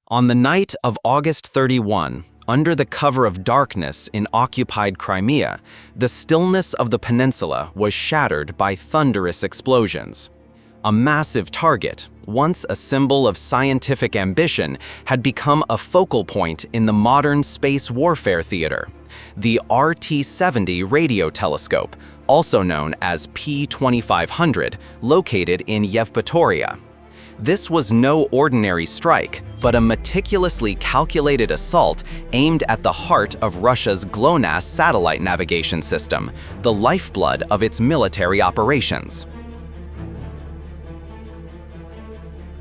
On the night of August 31, under the cover of darkness in occupied Crimea, the stillness of the peninsula was shattered by thunderous explosions. A massive target, once a symbol of scientific ambition, had become a focal point in the modern space warfare theater. The RT-70 radio telescope, also known as P-2500, located in Yevpatoria. This was no ordinary strike, but a meticulously calculated assault aimed at the heart of Russia's GLONASS satellite navigation system, the lifeblood of its military operations.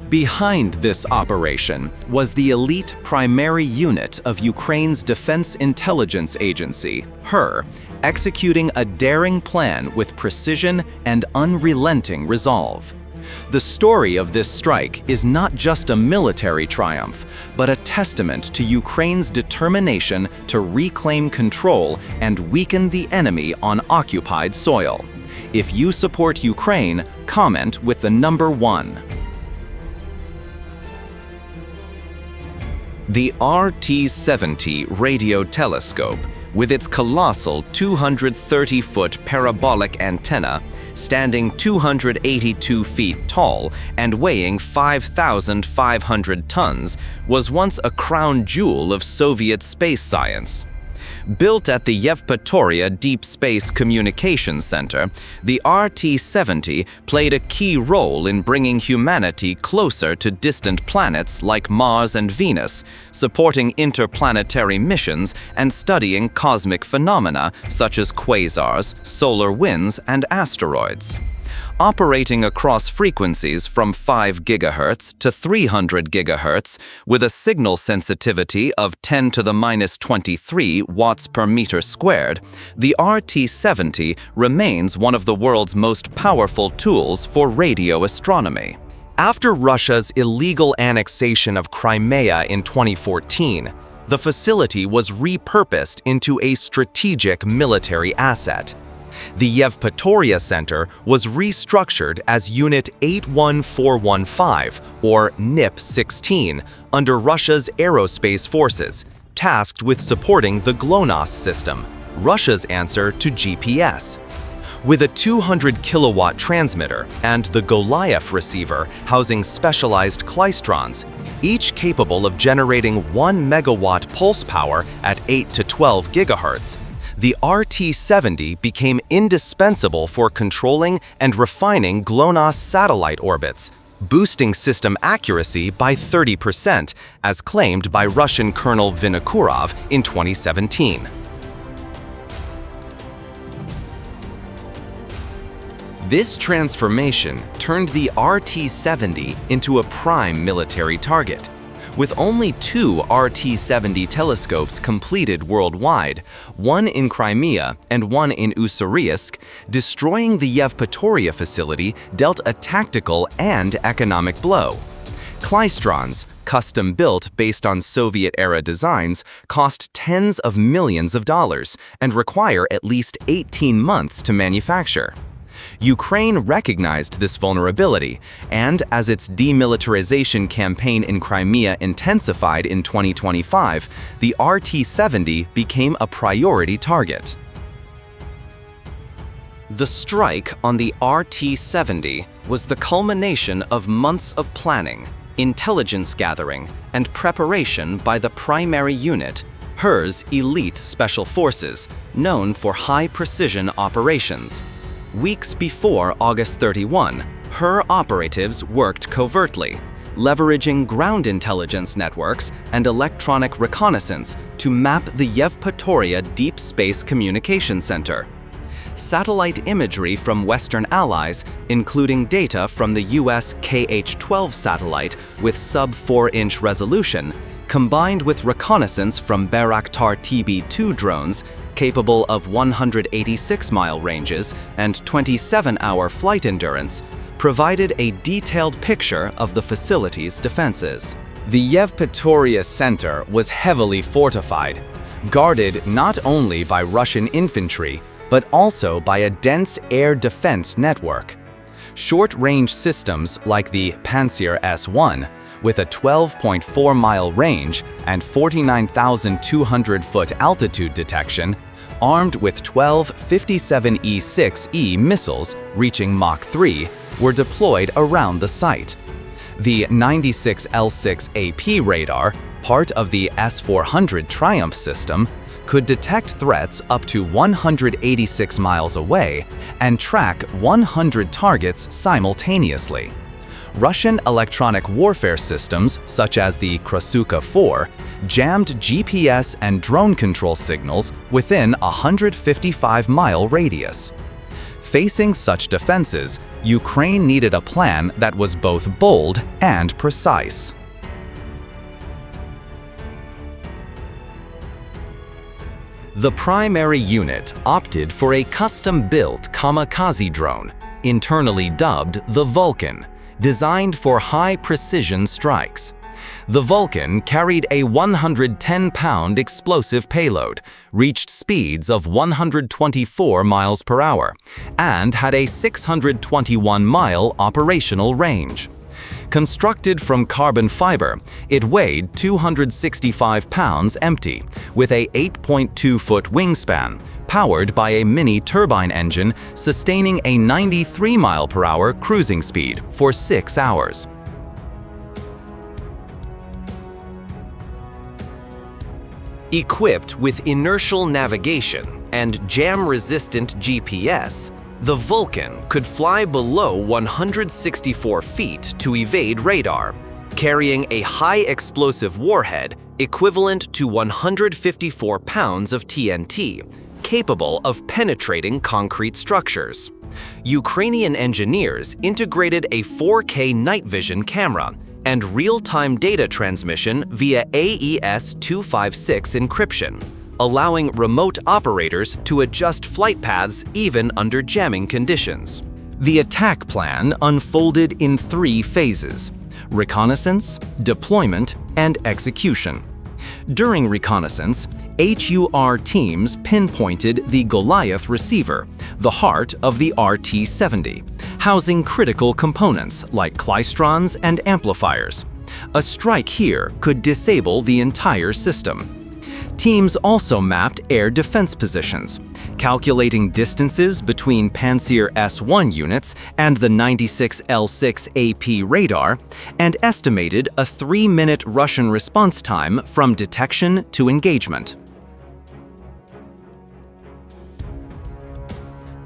Behind this operation was the elite primary unit of Ukraine's Defense Intelligence Agency, HUR, executing a daring plan with precision and unrelenting resolve. The story of this strike is not just a military triumph, but a testament to Ukraine's determination to reclaim control and weaken the enemy on occupied soil. If you support Ukraine, comment with the number 1. The RT-70 radio telescope, with its colossal 230-foot parabolic antenna, standing 282 feet tall and weighing 5,500 tons, was once a crown jewel of Soviet space science. Built at the Yevpatoria Deep Space Communications Center, the RT-70 played a key role in bringing humanity closer to distant planets like Mars and Venus, supporting interplanetary missions and studying cosmic phenomena such as quasars, solar winds, and asteroids. Operating across frequencies from 5 GHz to 300 GHz with a signal sensitivity of 10 to the minus 23 watts per meter squared, the RT-70 remains one of the world's most powerful tools for radio astronomy. After Russia's illegal annexation of Crimea in 2014, the facility was repurposed into a strategic military asset. The Yevpatoria Center was restructured as Unit 81415, or NIP-16, under Russia's aerospace forces, tasked with supporting the GLONASS system, Russia's answer to GPS. With a 200-kilowatt transmitter and the Goliaf receiver housing specialized klystrons, each capable of generating 1 megawatt pulse power at 8 to 12 gigahertz, the RT-70 became indispensable for controlling and refining GLONASS satellite orbits, boosting system accuracy by 30%, as claimed by Russian Colonel Vinokurov in 2017. This transformation turned the RT-70 into a prime military target. With only 2 RT-70 telescopes completed worldwide, one in Crimea and one in Ussurisk, destroying the Yevpatoria facility dealt a tactical and economic blow. Klystrons, custom-built based on Soviet-era designs, cost tens of millions of dollars and require at least 18 months to manufacture. Ukraine recognized this vulnerability, and as its demilitarization campaign in Crimea intensified in 2025, the RT-70 became a priority target. The strike on the RT-70 was the culmination of months of planning, intelligence gathering, and preparation by the primary unit, HUR's elite special forces, known for high-precision operations. Weeks before August 31, HUR operatives worked covertly, leveraging ground intelligence networks and electronic reconnaissance to map the Yevpatoria Deep Space Communication Center. Satellite imagery from Western allies, including data from the US KH-12 satellite with sub-4-inch resolution, combined with reconnaissance from Bayraktar TB2 drones, capable of 186-mile ranges and 27-hour flight endurance, provided a detailed picture of the facility's defenses. The Yevpatoria Center was heavily fortified, guarded not only by Russian infantry, but also by a dense air defense network. Short-range systems like the Pantsir S-1 with a 12.4-mile range and 49,200-foot altitude detection, armed with 12 57E6E missiles reaching Mach 3, were deployed around the site. The 96L6AP radar, part of the S-400 Triumph system, could detect threats up to 186 miles away and track 100 targets simultaneously. Russian electronic warfare systems, such as the Krasuka-4, jammed GPS and drone control signals within a 155-mile radius. Facing such defenses, Ukraine needed a plan that was both bold and precise. The primary unit opted for a custom-built kamikaze drone, internally dubbed the Vulcan, designed for high-precision strikes. The Vulcan carried a 110-pound explosive payload, reached speeds of 124 miles per hour, and had a 621-mile operational range. Constructed from carbon fiber, it weighed 265 pounds empty, with a 8.2-foot wingspan, powered by a mini-turbine engine sustaining a 93-mile-per-hour cruising speed for 6 hours. Equipped with inertial navigation and jam-resistant GPS, the Vulcan could fly below 164 feet to evade radar, carrying a high-explosive warhead equivalent to 154 pounds of TNT, capable of penetrating concrete structures. Ukrainian engineers integrated a 4K night vision camera and real-time data transmission via AES-256 encryption, allowing remote operators to adjust flight paths even under jamming conditions. The attack plan unfolded in 3 phases: reconnaissance, deployment, and execution. During reconnaissance, HUR teams pinpointed the Goliaf receiver, the heart of the RT-70, housing critical components like klystrons and amplifiers. A strike here could disable the entire system. Teams also mapped air defense positions, calculating distances between Pantsir S-1 units and the 96L6AP radar, and estimated a 3-minute Russian response time from detection to engagement.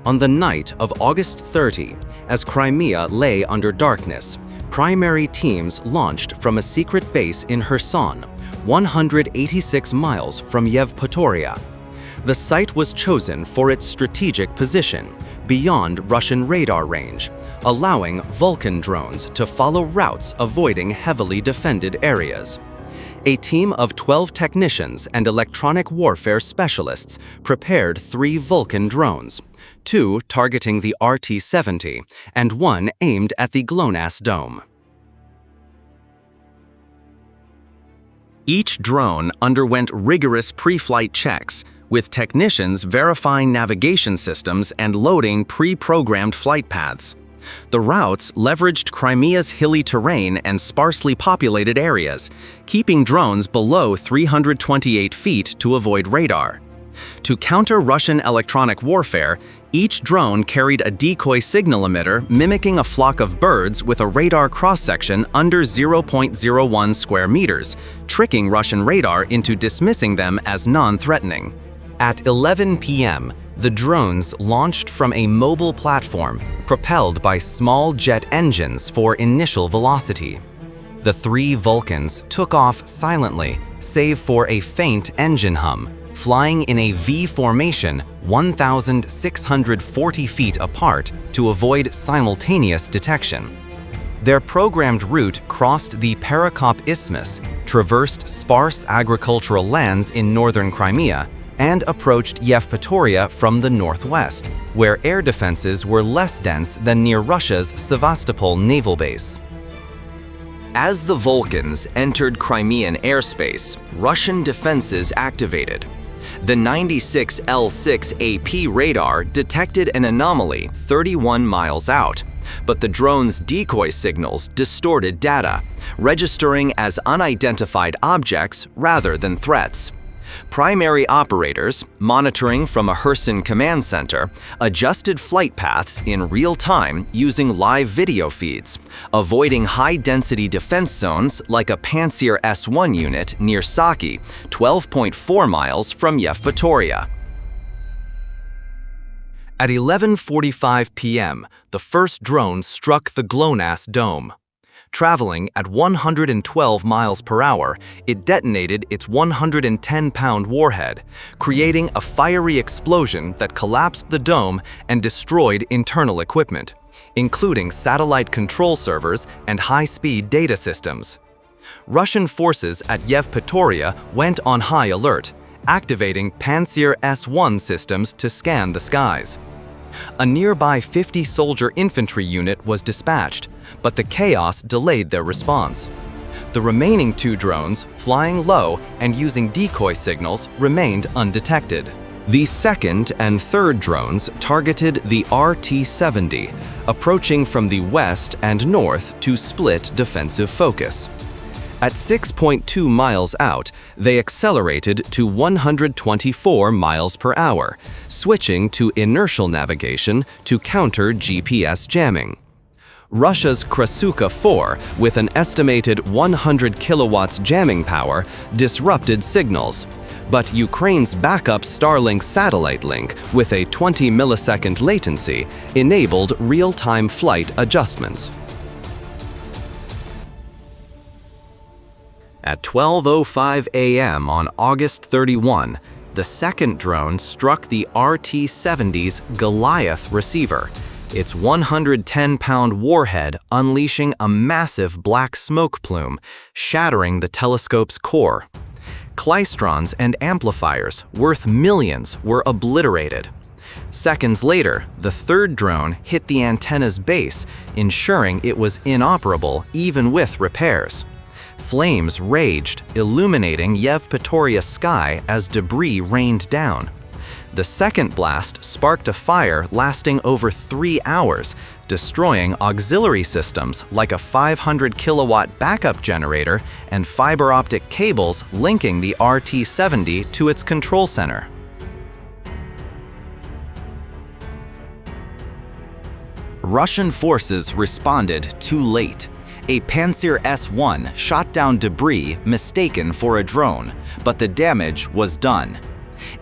On the night of August 30, as Crimea lay under darkness, primary teams launched from a secret base in Kherson, 186 miles from Yevpatoria. The site was chosen for its strategic position, beyond Russian radar range, allowing Vulcan drones to follow routes avoiding heavily defended areas. A team of 12 technicians and electronic warfare specialists prepared 3 Vulcan drones, 2 targeting the RT-70 and 1 aimed at the GLONASS dome. Each drone underwent rigorous pre-flight checks, with technicians verifying navigation systems and loading pre-programmed flight paths. The routes leveraged Crimea's hilly terrain and sparsely populated areas, keeping drones below 328 feet to avoid radar. To counter Russian electronic warfare, each drone carried a decoy signal emitter mimicking a flock of birds with a radar cross-section under 0.01 square meters, tricking Russian radar into dismissing them as non-threatening. At 11 p.m., the drones launched from a mobile platform propelled by small jet engines for initial velocity. The 3 Vulcans took off silently, save for a faint engine hum, flying in a V formation 1,640 feet apart to avoid simultaneous detection. Their programmed route crossed the Perekop Isthmus, traversed sparse agricultural lands in northern Crimea, and approached Yevpatoria from the northwest, where air defenses were less dense than near Russia's Sevastopol naval base. As the Vulcans entered Crimean airspace, Russian defenses activated. The 96L6AP radar detected an anomaly 31 miles out, But the drone's decoy signals distorted data, registering as unidentified objects rather than threats. Primary operators, monitoring from a HUR command center, adjusted flight paths in real time using live video feeds, avoiding high-density defense zones like a Pantsir S-1 unit near Saki, 12.4 miles from Yevpatoria. At 11:45 p.m., the first drone struck the GLONASS dome. Traveling at 112 miles per hour, it detonated its 110-pound warhead, creating a fiery explosion that collapsed the dome and destroyed internal equipment, including satellite control servers and high-speed data systems. Russian forces at Yevpatoria went on high alert, activating Pantsir S-1 systems to scan the skies. A nearby 50-soldier infantry unit was dispatched, but the chaos delayed their response. The remaining 2 drones, flying low and using decoy signals, remained undetected. The second and third drones targeted the RT-70, approaching from the west and north to split defensive focus. At 6.2 miles out, they accelerated to 124 miles per hour, switching to inertial navigation to counter GPS jamming. Russia's Krasuka 4, with an estimated 100 kilowatts jamming power, disrupted signals, but Ukraine's backup Starlink satellite link with a 20-millisecond latency enabled real-time flight adjustments. At 12:05 a.m. on August 31, the second drone struck the RT-70's Goliaf receiver, its 110-pound warhead unleashing a massive black smoke plume, shattering the telescope's core. Klystrons and amplifiers worth millions were obliterated. Seconds later, the third drone hit the antenna's base, ensuring it was inoperable even with repairs. Flames raged, illuminating Yevpatoria sky as debris rained down. The second blast sparked a fire lasting over 3 hours, destroying auxiliary systems like a 500-kilowatt backup generator and fiber optic cables linking the RT-70 to its control center. Russian forces responded too late. A Pantsir S-1 shot down debris mistaken for a drone, but the damage was done.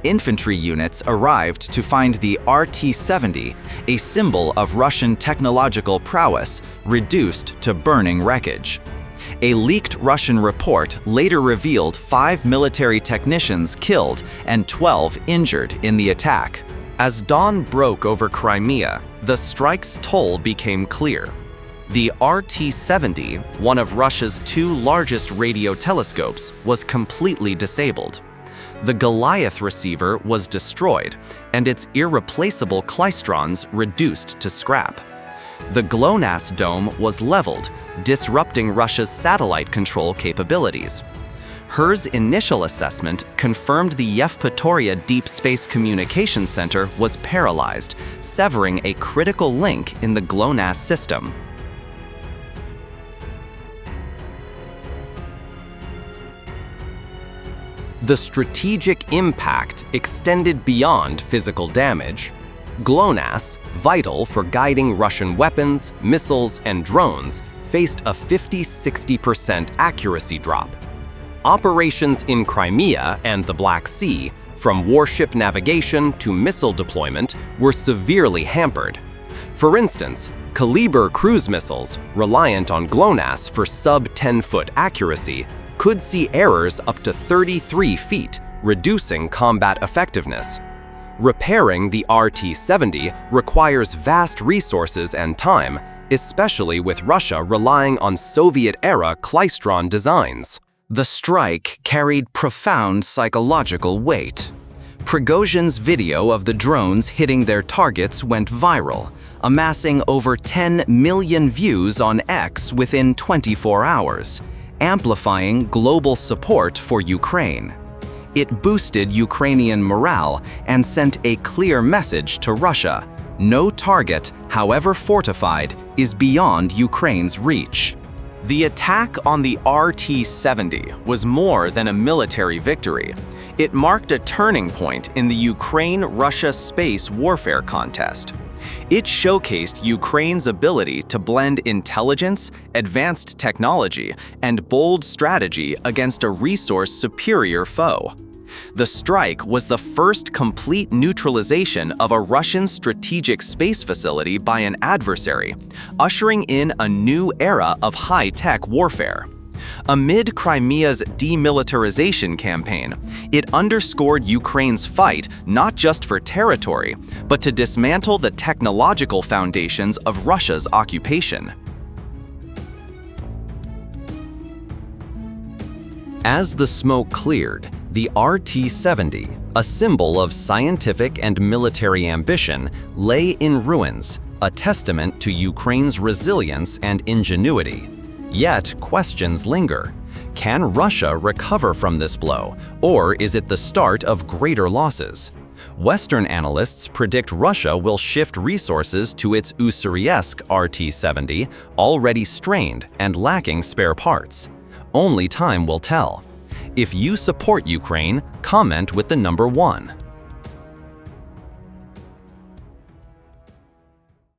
Infantry units arrived to find the RT-70, a symbol of Russian technological prowess, reduced to burning wreckage. A leaked Russian report later revealed 5 military technicians killed and 12 injured in the attack. As dawn broke over Crimea, the strike's toll became clear. The RT-70, one of Russia's 2 largest radio telescopes, was completely disabled. The Goliaf receiver was destroyed, and its irreplaceable klystrons reduced to scrap. The GLONASS dome was leveled, disrupting Russia's satellite control capabilities. HUR's initial assessment confirmed the Yevpatoria Deep Space Communication Center was paralyzed, severing a critical link in the GLONASS system. The strategic impact extended beyond physical damage. GLONASS, vital for guiding Russian weapons, missiles, and drones, faced a 50–60% accuracy drop. Operations in Crimea and the Black Sea, from warship navigation to missile deployment, were severely hampered. For instance, Kaliber cruise missiles, reliant on GLONASS for sub-10-foot accuracy, could see errors up to 33 feet, reducing combat effectiveness. Repairing the RT-70 requires vast resources and time, especially with Russia relying on Soviet-era klystron designs. The strike carried profound psychological weight. Prigozhin's video of the drones hitting their targets went viral, amassing over 10 million views on X within 24 hours. Amplifying global support for Ukraine. It boosted Ukrainian morale and sent a clear message to Russia: no target, however fortified, is beyond Ukraine's reach. The attack on the RT-70 was more than a military victory. It marked a turning point in the Ukraine-Russia space warfare contest. It showcased Ukraine's ability to blend intelligence, advanced technology, and bold strategy against a resource-superior foe. The strike was the first complete neutralization of a Russian strategic space facility by an adversary, ushering in a new era of high-tech warfare. Amid Crimea's demilitarization campaign, it underscored Ukraine's fight not just for territory, but to dismantle the technological foundations of Russia's occupation. As the smoke cleared, the RT-70, a symbol of scientific and military ambition, lay in ruins, a testament to Ukraine's resilience and ingenuity. Yet, questions linger. Can Russia recover from this blow, or is it the start of greater losses? Western analysts predict Russia will shift resources to its Ussuri-esque RT-70, already strained and lacking spare parts. Only time will tell. If you support Ukraine, comment with the number 1.